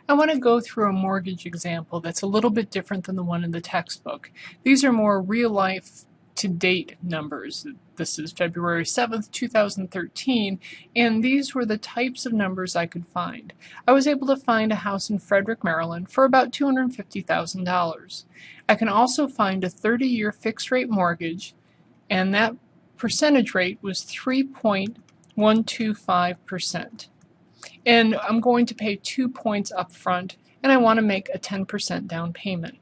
I want to go through a mortgage example that's a little bit different than the one in the textbook. These are more real-life to-date numbers. This is February 7th, 2013, and these were the types of numbers I could find. I was able to find a house in Frederick, Maryland for about $250,000. I can also find a 30-year fixed-rate mortgage, and that percentage rate was 3.125%. And I'm going to pay 2 points up front, and I want to make a 10% down payment.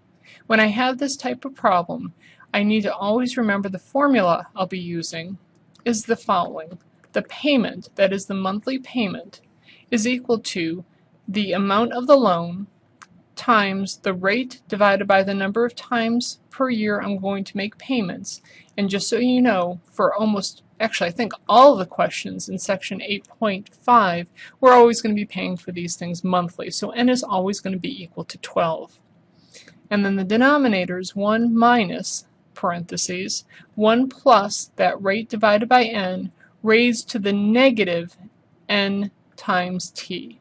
When I have this type of problem, I need to always remember the formula I'll be using is the following. The payment, that is the monthly payment, is equal to the amount of the loan times the rate divided by the number of times per year I'm going to make payments. And just so you know, for actually I think all of the questions in section 8.5, we're always going to be paying for these things monthly. So n is always going to be equal to 12. And then the denominator is 1 minus, parentheses, 1 plus that rate divided by n raised to the negative n times t.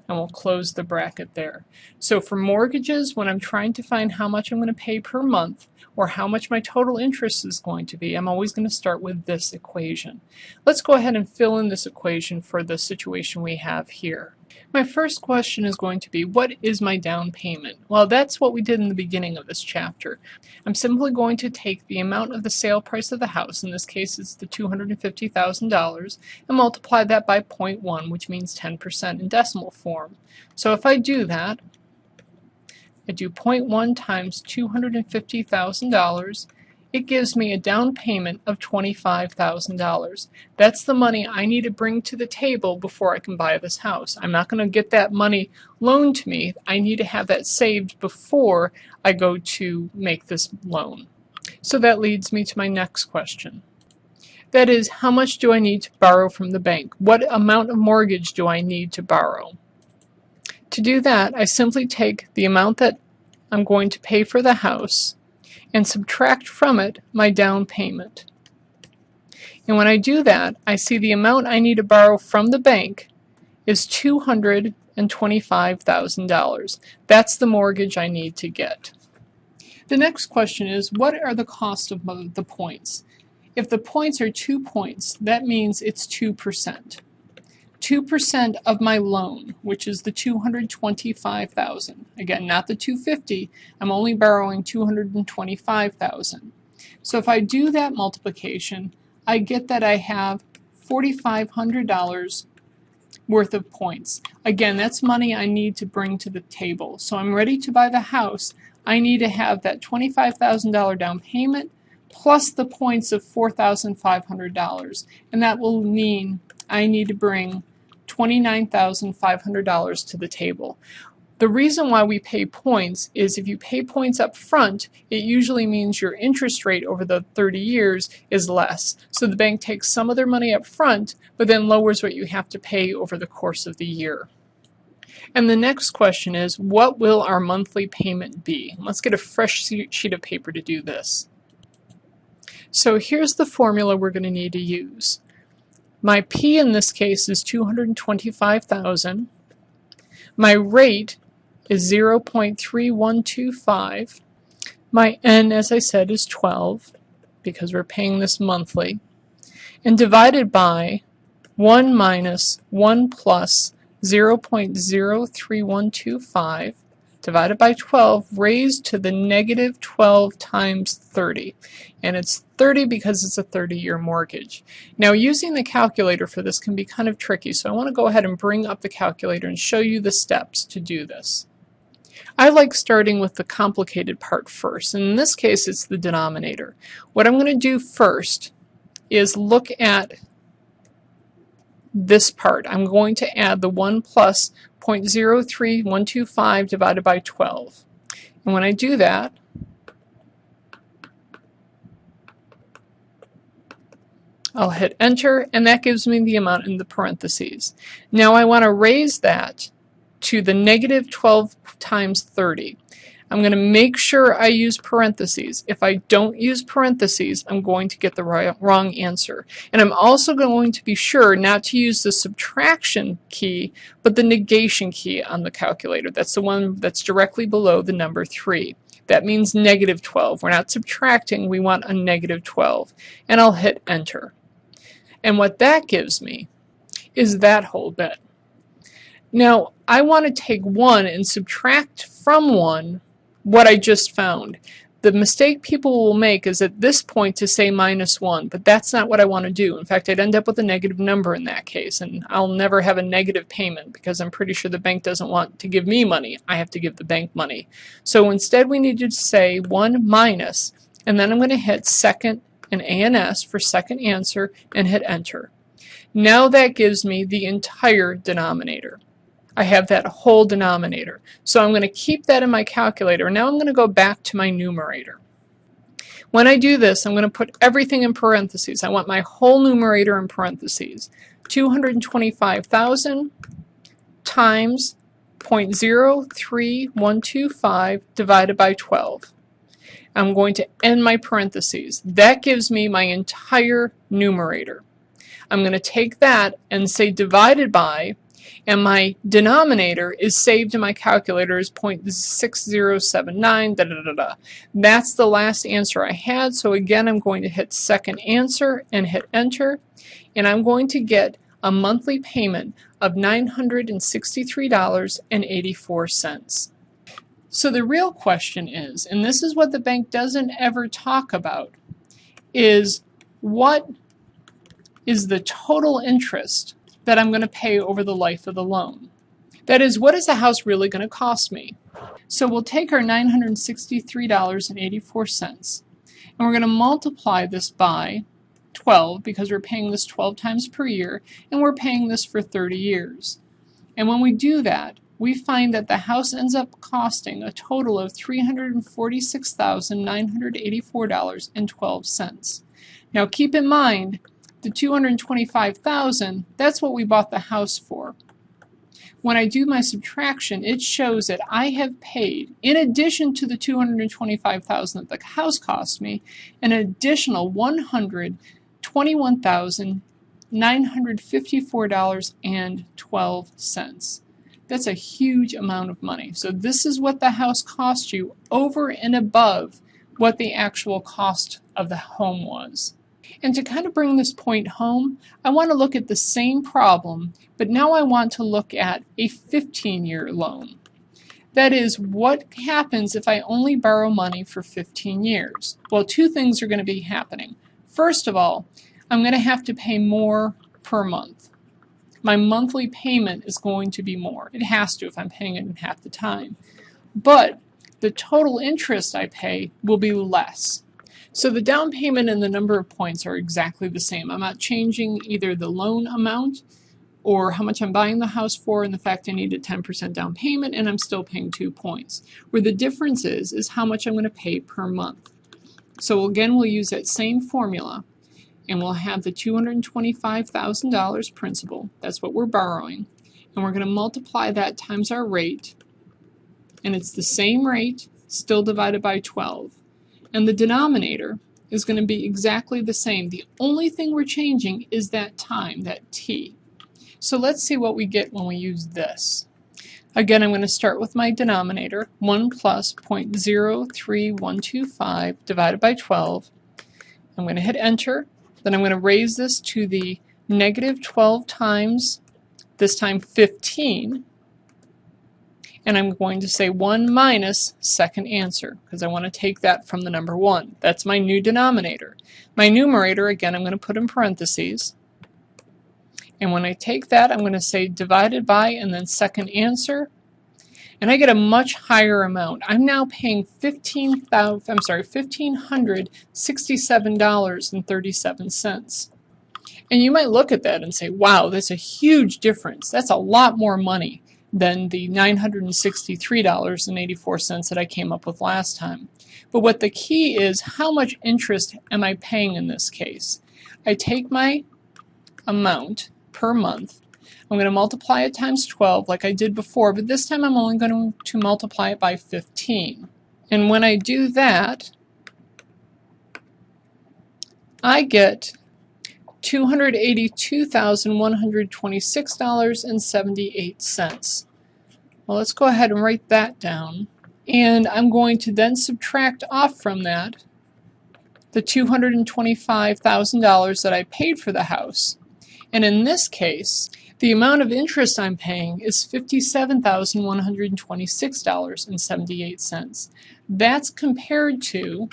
And we'll close the bracket there. So for mortgages, when I'm trying to find how much I'm going to pay per month or how much my total interest is going to be, I'm always going to start with this equation. Let's go ahead and fill in this equation for the situation we have here. My first question is going to be, what is my down payment? Well, that's what we did in the beginning of this chapter. I'm simply going to take the amount of the sale price of the house, in this case it's the $250,000, and multiply that by 0.1, which means 10% in decimal form. So if I do that, I do 0.1 times $250,000, it gives me a down payment of $25,000. That's the money I need to bring to the table before I can buy this house. I'm not going to get that money loaned to me. I need to have that saved before I go to make this loan. So that leads me to my next question. That is, how much do I need to borrow from the bank? What amount of mortgage do I need to borrow? To do that, I simply take the amount that I'm going to pay for the house and subtract from it my down payment. And when I do that, I see the amount I need to borrow from the bank is $225,000. That's the mortgage I need to get. The next question is, what are the costs of the points? If the points are 2 points, that means it's 2%. 2% of my loan, which is the $225,000. Again, not the $250,000. I'm only borrowing $225,000. So if I do that multiplication, I get that I have $4,500 worth of points. Again, that's money I need to bring to the table. So I'm ready to buy the house. I need to have that $25,000 down payment plus the points of $4,500. And that will mean I need to bring $29,500 to the table. The reason why we pay points is if you pay points up front, it usually means your interest rate over the 30 years is less. So the bank takes some of their money up front, but then lowers what you have to pay over the course of the year. And the next question is, what will our monthly payment be? Let's get a fresh sheet of paper to do this. So here's the formula we're going to need to use. My P in this case is $225,000. My rate is 0.3125. My N, as I said, is 12 because we're paying this monthly. And divided by 1 minus 1 plus 0.03125 divided by 12 raised to the negative 12 times 30. And it's 30 because it's a 30-year mortgage. Now, using the calculator for this can be kind of tricky, so I want to go ahead and bring up the calculator and show you the steps to do this. I like starting with the complicated part first, and in this case it's the denominator. What I'm going to do first is look at this part. I'm going to add the 1 plus 0.03125 divided by 12. And when I do that, I'll hit enter, and that gives me the amount in the parentheses. Now I want to raise that to the negative 12 times 30. I'm going to make sure I use parentheses. If I don't use parentheses, I'm going to get the wrong answer. And I'm also going to be sure not to use the subtraction key, but the negation key on the calculator. That's the one that's directly below the number 3. That means negative 12. We're not subtracting, we want a negative 12. And I'll hit enter. And what that gives me is that whole bit. Now, I want to take 1 and subtract from 1 what I just found. The mistake people will make is at this point to say -1, but that's not what I want to do. In fact, I'd end up with a negative number in that case, and I'll never have a negative payment because I'm pretty sure the bank doesn't want to give me money. I have to give the bank money. So instead we need to say 1 minus, and then I'm going to hit second and ANS for second answer and hit enter. Now that gives me the entire denominator. I have that whole denominator. So I'm going to keep that in my calculator. Now I'm going to go back to my numerator. When I do this, I'm going to put everything in parentheses. I want my whole numerator in parentheses. 225,000 times 0.03125 divided by 12. I'm going to end my parentheses. That gives me my entire numerator. I'm going to take that and say divided by, and my denominator is saved in my calculator as 0.6079, da da da da. That's the last answer I had, so again I'm going to hit second answer and hit enter, and I'm going to get a monthly payment of $963.84. So the real question is, and this is what the bank doesn't ever talk about, is what is the total interest that I'm going to pay over the life of the loan? That is, what is the house really going to cost me? So we'll take our $963.84 and we're going to multiply this by 12 because we're paying this 12 times per year and we're paying this for 30 years. And when we do that, we find that the house ends up costing a total of $346,984.12. Now keep in mind, the $225,000, that's what we bought the house for. When I do my subtraction, it shows that I have paid, in addition to the $225,000 that the house cost me, an additional $121,954.12. That's a huge amount of money. So this is what the house cost you over and above what the actual cost of the home was. And to kind of bring this point home, I want to look at the same problem, but now I want to look at a 15-year loan. That is, what happens if I only borrow money for 15 years? Well, two things are going to be happening. First of all, I'm going to have to pay more per month. My monthly payment is going to be more. It has to if I'm paying it in half the time. But the total interest I pay will be less. So the down payment and the number of points are exactly the same. I'm not changing either the loan amount or how much I'm buying the house for, and the fact I need a 10% down payment and I'm still paying 2 points. Where the difference is how much I'm going to pay per month. So again, we'll use that same formula and we'll have the $225,000 principal. That's what we're borrowing. And we're going to multiply that times our rate, and it's the same rate, still divided by 12. And the denominator is going to be exactly the same. The only thing we're changing is that time, that t. So let's see what we get when we use this. Again, I'm going to start with my denominator, 1 plus 0.03125 divided by 12. I'm going to hit enter. Then I'm going to raise this to the negative 12 times, this time 15. And I'm going to say 1 minus second answer because I want to take that from the number 1. That's my new denominator. My numerator, again, I'm going to put in parentheses. And when I take that, I'm going to say divided by and then second answer. And I get a much higher amount. I'm now paying $1,567.37. And you might look at that and say, wow, that's a huge difference. That's a lot more money than the $963.84 that I came up with last time. But what the key is, how much interest am I paying in this case? I take my amount per month. I'm going to multiply it times 12 like I did before, but this time I'm only going to multiply it by 15. And when I do that, I get $282,126.78. Well, let's go ahead and write that down. And I'm going to then subtract off from that the $225,000 that I paid for the house. And in this case, the amount of interest I'm paying is $57,126.78. That's compared to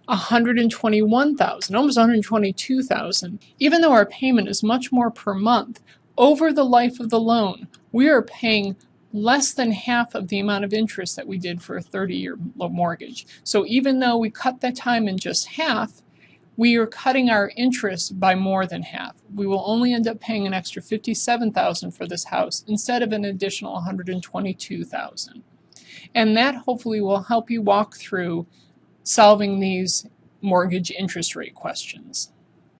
$121,000, almost $122,000. Even though our payment is much more per month, over the life of the loan, we are paying less than half of the amount of interest that we did for a 30-year mortgage. So even though we cut the time in just half, we are cutting our interest by more than half. We will only end up paying an extra $57,000 for this house instead of an additional $122,000. And that hopefully will help you walk through solving these mortgage interest rate questions.